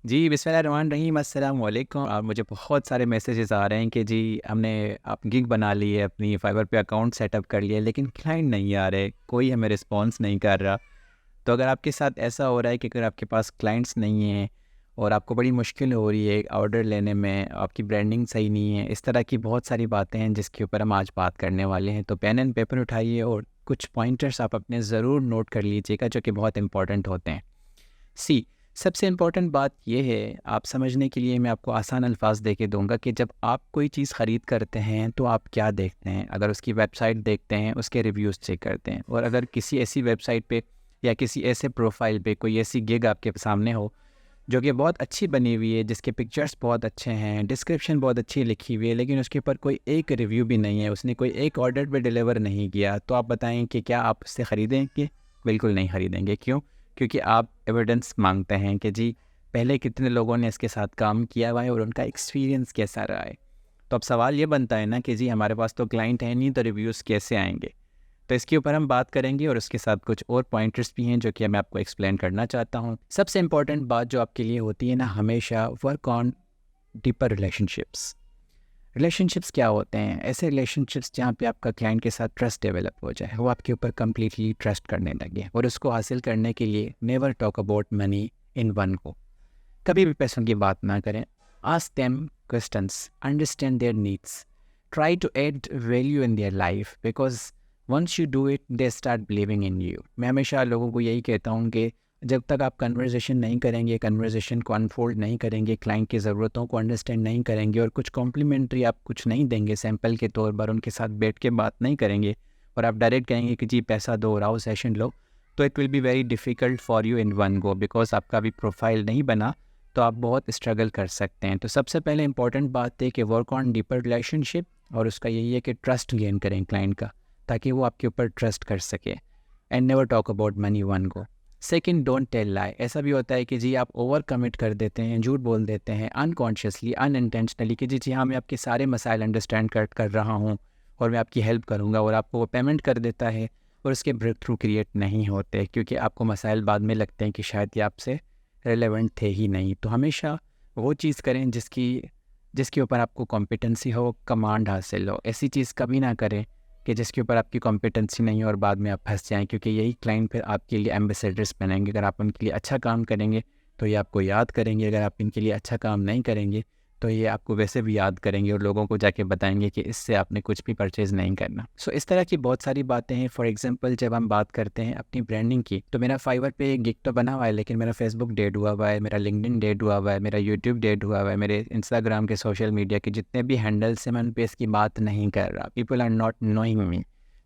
जी, बिस्मिल्लाहिर्रहमानिर्रहीम, अस्सलाम वालेकुम। मुझे बहुत सारे मैसेजेस आ रहे हैं कि जी हमने आप गिग बना ली है, अपनी फाइवर पे अकाउंट सेटअप कर लिया है, लेकिन क्लाइंट नहीं आ रहे, कोई हमें रिस्पॉन्स नहीं कर रहा। तो अगर आपके साथ ऐसा हो रहा है कि अगर आपके पास क्लाइंट्स नहीं हैं और आपको बड़ी मुश्किल हो रही है ऑर्डर लेने में, आपकी ब्रांडिंग सही नहीं है, इस तरह की बहुत सारी बातें हैं जिसके ऊपर हम आज बात करने वाले हैं। तो पेन एंड पेपर उठाइए और कुछ पॉइंटर्स आप अपने ज़रूर नोट कर लीजिएगा जो कि बहुत इंपॉर्टेंट होते हैं। सी सबसे इम्पॉर्टेंट बात यह है, आप समझने के लिए मैं आपको आसान अल्फाज दे के दूंगा कि जब आप कोई चीज़ ख़रीद करते हैं तो आप क्या देखते हैं। अगर उसकी वेबसाइट देखते हैं, उसके रिव्यूज़ चेक करते हैं, और अगर किसी ऐसी वेबसाइट पे या किसी ऐसे प्रोफाइल पे कोई ऐसी गिग आपके सामने हो जो कि बहुत अच्छी बनी हुई है, जिसके पिक्चर्स बहुत अच्छे हैं, डिस्क्रिप्शन बहुत अच्छी लिखी हुई है, लेकिन उसके ऊपर कोई एक रिव्यू भी नहीं है, उसने कोई एक ऑर्डर पे डिलीवर नहीं किया, तो आप बताएं कि क्या आप उससे ख़रीदेंगे? बिल्कुल नहीं ख़रीदेंगे। क्यों? क्योंकि आप एविडेंस मांगते हैं कि जी पहले कितने लोगों ने इसके साथ काम किया हुआ है और उनका एक्सपीरियंस कैसा रहा है। तो अब सवाल ये बनता है ना कि जी हमारे पास तो क्लाइंट है नहीं, तो रिव्यूज़ कैसे आएंगे? तो इसके ऊपर हम बात करेंगे और उसके साथ कुछ और पॉइंटर्स भी हैं जो कि मैं आपको एक्सप्लेन करना चाहता हूँ। सबसे इम्पॉर्टेंट बात जो आपके लिए होती है ना, हमेशा work on deeper relationships. Relationships क्या होते हैं? ऐसे रिलेशनशिप्स जहाँ पे आपका क्लाइंट के साथ ट्रस्ट डेवलप हो जाए, वो आपके ऊपर कम्प्लीटली ट्रस्ट करने लगे, और उसको हासिल करने के लिए never talk about money in one go. कभी भी पैसों की बात ना करें। Ask them questions, understand their needs, try to add value in their life, because once you do it they start believing in you. मैं हमेशा लोगों को यही कहता हूँ कि जब तक आप कन्वर्जेशन नहीं करेंगे, कन्वर्जेशन को अनफोल्ड नहीं करेंगे, क्लाइंट की ज़रूरतों को अंडरस्टैंड नहीं करेंगे और कुछ कॉम्प्लीमेंट्री आप कुछ नहीं देंगे सैंपल के तौर पर, उनके साथ बैठ के बात नहीं करेंगे और आप डायरेक्ट कहेंगे कि जी पैसा दो और आओ सेशन लो, तो it will be very difficult for you in one go, because आपका अभी प्रोफाइल नहीं बना, तो आप बहुत स्ट्रगल कर सकते हैं। तो सबसे पहले इंपॉर्टेंट बात है कि वर्क ऑन डीपर रिलेशनशिप, और उसका यही है कि ट्रस्ट गेन करें क्लाइंट का, ताकि वो आपके ऊपर ट्रस्ट कर सके। And never talk about money one go. Second, don't tell lie. ऐसा भी होता है कि जी आप ओवर कमिट कर देते हैं, झूठ बोल देते हैं अनकॉन्शियसली, अनइंटेंशनली, कि जी हाँ मैं आपके सारे मसाइल अंडरस्टैंड कर रहा हूँ और मैं आपकी हेल्प करूँगा, और आपको वो पेमेंट कर देता है और उसके ब्रेक थ्रू क्रिएट नहीं होते, क्योंकि आपको मसाइल बाद में लगते हैं कि शायद ये आपसे रेलेवेंट थे ही नहीं। तो हमेशा वो चीज़ करें जिसके ऊपर आपको कॉम्पिटेंसी हो, कमांड हासिल हो। ऐसी चीज़ कभी ना करें कि जिसके ऊपर आपकी कॉम्पिटेंसी नहीं हो और बाद में आप फंस जाएँ, क्योंकि यही क्लाइंट फिर आपके लिए एम्बेसडर्स बनेंगे। अगर आप उनके लिए अच्छा काम करेंगे तो ये आपको याद करेंगे, अगर आप इनके लिए अच्छा काम नहीं करेंगे तो ये आपको वैसे भी याद करेंगे और लोगों को जाके बताएंगे कि इससे आपने कुछ भी परचेज़ नहीं करना। सो इस तरह की बहुत सारी बातें हैं। फॉर एग्जांपल, जब हम बात करते हैं अपनी ब्रांडिंग की, तो मेरा फाइवर पे एक गिग तो बना हुआ है, लेकिन मेरा फेसबुक डेड हुआ हुआ है, मेरा लिंक्डइन डेड हुआ हुआ है, मेरा यूट्यूब डेड हुआ हुआ है, मेरे इंस्टाग्राम के सोशल मीडिया के जितने भी हैंडल्स हैं मैं उन पे इसकी बात नहीं कर रहा। People are not knowing me.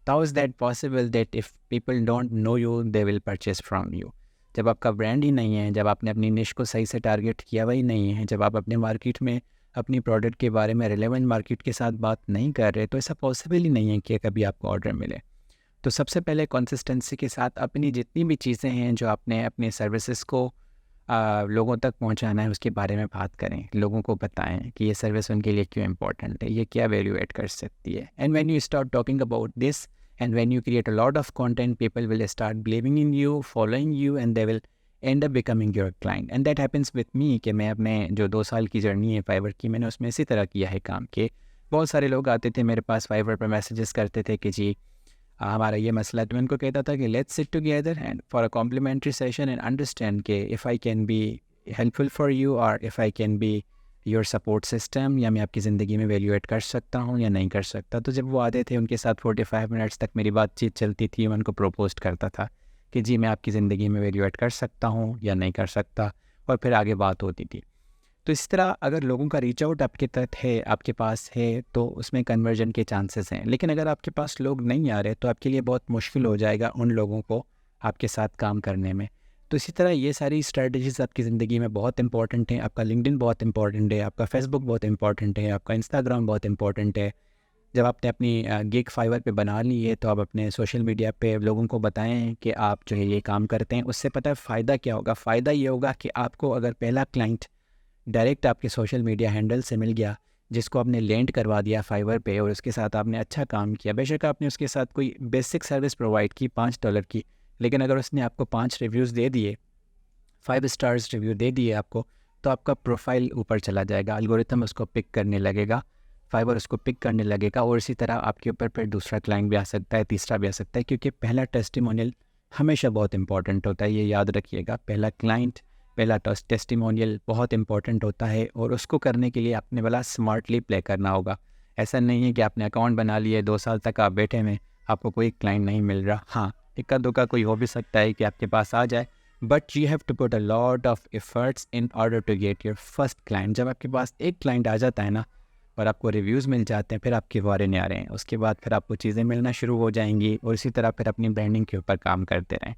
How is that possible that if people don't know you they will purchase from you? जब आपका ब्रांड ही नहीं है, जब आपने अपनी निश को सही से टारगेट किया हुआ ही नहीं है, जब आप अपने मार्केट में अपनी प्रोडक्ट के बारे में रिलेवेंट मार्केट के साथ बात नहीं कर रहे, तो ऐसा पॉसिबल ही नहीं है कि कभी आपको ऑर्डर मिले। तो सबसे पहले कंसिस्टेंसी के साथ अपनी जितनी भी चीज़ें हैं जो आपने अपने सर्विसेज को लोगों तक पहुंचाना है, उसके बारे में बात करें, लोगों को बताएं कि ये सर्विस उनके लिए क्यों इंपॉर्टेंट है, ये क्या वैल्यू ऐड कर सकती है। And when you start talking about this and when you create a lot of content, people will start believing in you, following you, and they will and up becoming your client. And that happens with me कि मैं अपने जो 2 साल की journey है fibre की, मैंने उसमें इसी तरह किया है काम के। बहुत सारे लोग आते थे मेरे पास, फाइवर पर मैसेजेस करते थे कि जी हमारा ये मसला है, तो मैं उनको कहता था कि let's sit together and for a complimentary session and understand कि if I can be helpful for you और if I can be your support system, या मैं आपकी ज़िंदगी में वैल्यू ऐड कर सकता हूँ या नहीं कर सकता। तो जब वो आते थे, उनके साथ 45 मिनट्स तक मेरी बातचीत चलती थी, मैं उनको प्रपोज करता था कि जी मैं आपकी ज़िंदगी में वैल्यू ऐड कर सकता हूँ या नहीं कर सकता, और फिर आगे बात होती थी। तो इस तरह अगर लोगों का रीच आउट आपके तक है, आपके पास है, तो उसमें कन्वर्जन के चांसेस हैं। लेकिन अगर आपके पास लोग नहीं आ रहे, तो आपके लिए बहुत मुश्किल हो जाएगा उन लोगों को आपके साथ काम करने में। तो इसी तरह ये सारी स्ट्रेटजीज़ आपकी ज़िंदगी में बहुत इंपॉर्टेंट हैं। आपका लिंक्डइन बहुत इंपॉर्टेंट है, आपका फेसबुक बहुत इंपॉर्टेंट है, आपका इंस्टाग्राम बहुत इंपॉर्टेंट है। जब आपने अपनी गिग फाइवर पे बना ली है, तो आप अपने सोशल मीडिया पे लोगों को बताएं कि आप जो है ये काम करते हैं। उससे पता है फ़ायदा क्या होगा? फ़ायदा ये होगा कि आपको अगर पहला क्लाइंट डायरेक्ट आपके सोशल मीडिया हैंडल से मिल गया, जिसको आपने लैंड करवा दिया फाइवर पे, और उसके साथ आपने अच्छा काम किया, बेशक आपने उसके साथ कोई बेसिक सर्विस प्रोवाइड की $5 की, लेकिन अगर उसने आपको 5 रिव्यूज़ दे दिए, 5 स्टार्स रिव्यू दे दिए आपको, तो आपका प्रोफाइल ऊपर चला जाएगा, एल्गोरिथम उसको पिक करने लगेगा, फाइवर उसको पिक करने लगेगा और इसी तरह आपके ऊपर फिर दूसरा क्लाइंट भी आ सकता है, तीसरा भी आ सकता है, क्योंकि पहला टेस्टिमोनियल हमेशा बहुत इंपॉर्टेंट होता है, ये याद रखिएगा। पहला क्लाइंट, पहला टेस्टिमोनियल बहुत इंपॉर्टेंट होता है और उसको करने के लिए आपने बड़ा स्मार्टली प्ले करना होगा। ऐसा नहीं है कि आपने अकाउंट बना लिए 2 साल तक आप बैठे में, आपको कोई क्लाइंट नहीं मिल रहा। हाँ, इक्का दुक्का कोई हो भी सकता है कि आपके पास आ जाए, but you have to put a lot of efforts in order to get your first client. जब आपके पास एक क्लाइंट आ जाता है ना और आपको रिव्यूज़ मिल जाते हैं, फिर आपके वारे नहीं आ रहे हैं, उसके बाद फिर आपको चीज़ें मिलना शुरू हो जाएंगी और इसी तरह फिर अपनी ब्रांडिंग के ऊपर काम करते रहें।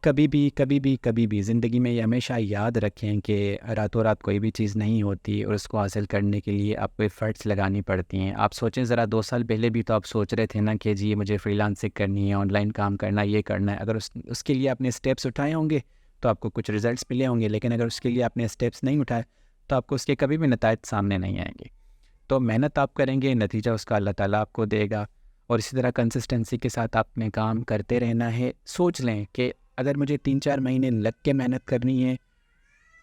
कभी भी ज़िंदगी में ये हमेशा याद रखें कि रातों रात कोई भी चीज़ नहीं होती और उसको हासिल करने के लिए आपको एफ़र्ट्स लगानी पड़ती हैं। आप सोचें ज़रा, 2 साल पहले भी तो आप सोच रहे थे ना कि जी मुझे फ्रीलांसिंग करनी है, ऑनलाइन काम करना, ये करना है। अगर उसके लिए आपने स्टेप्स उठाए होंगे तो आपको कुछ रिज़ल्ट्स मिले होंगे, लेकिन अगर उसके लिए आपने स्टेप्स नहीं उठाए तो आपको उसके कभी भी नतायज सामने नहीं आएंगे। तो मेहनत आप करेंगे, नतीजा उसका अल्लाह ताला आपको देगा और इसी तरह कंसिस्टेंसी के साथ आपने काम करते रहना है। सोच लें कि अगर मुझे 3-4 महीने लग के मेहनत करनी है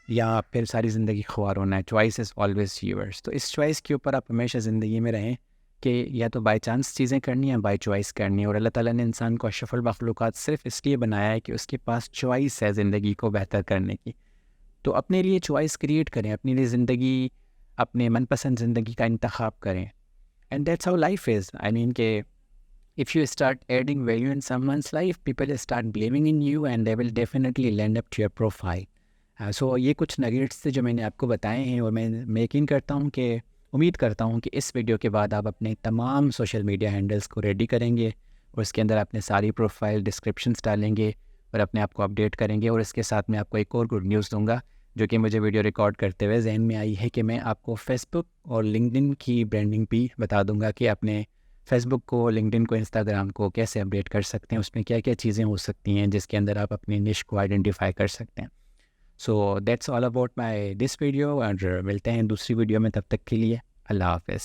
या फिर सारी ज़िंदगी ख्वार होना है, चॉइस इज़ ऑलवेज यूअर्स। तो इस चॉइस के ऊपर आप हमेशा ज़िंदगी में रहें कि या तो बाय चांस चीज़ें करनी है, बाय चॉइस करनी है। और अल्लाह ताला ने इंसान को अशरफुल मखलूक़ात सिर्फ इसलिए बनाया है कि उसके पास चॉइस है ज़िंदगी को बेहतर करने की। तो अपने लिए चॉइस क्रिएट करें, अपने लिए ज़िंदगी, अपने मनपसंद ज़िंदगी का इंतखाब करें। And that's how life is. I mean के if you start adding value in someone's life, people start believing in you and they will definitely land up to your profile. So ये कुछ नगेट्स थे जो मैंने आपको बताए हैं और मैं यकीन करता हूँ कि उम्मीद करता हूँ कि इस वीडियो के बाद आप अपने तमाम सोशल मीडिया हैंडल्स को रेडी करेंगे और उसके अंदर अपने सारी प्रोफाइल डिस्क्रिप्शंस डालेंगे और अपने आप को अपडेट करेंगे। और इसके साथ मैं आपको एक और गुड न्यूज़ दूंगा जो कि मुझे वीडियो रिकॉर्ड करते हुए जहन में आई है कि मैं आपको फेसबुक और लिंक्डइन की ब्रांडिंग भी बता दूंगा कि अपने फेसबुक को, लिंक्डइन को, इंस्टाग्राम को कैसे अपडेट कर सकते हैं, उसमें क्या क्या चीज़ें हो सकती हैं जिसके अंदर आप अपनी निश को आइडेंटिफाई कर सकते हैं। So that's all about my this video और मिलते हैं दूसरी वीडियो में, तब तक के लिए अल्लाह हाफ़िज़।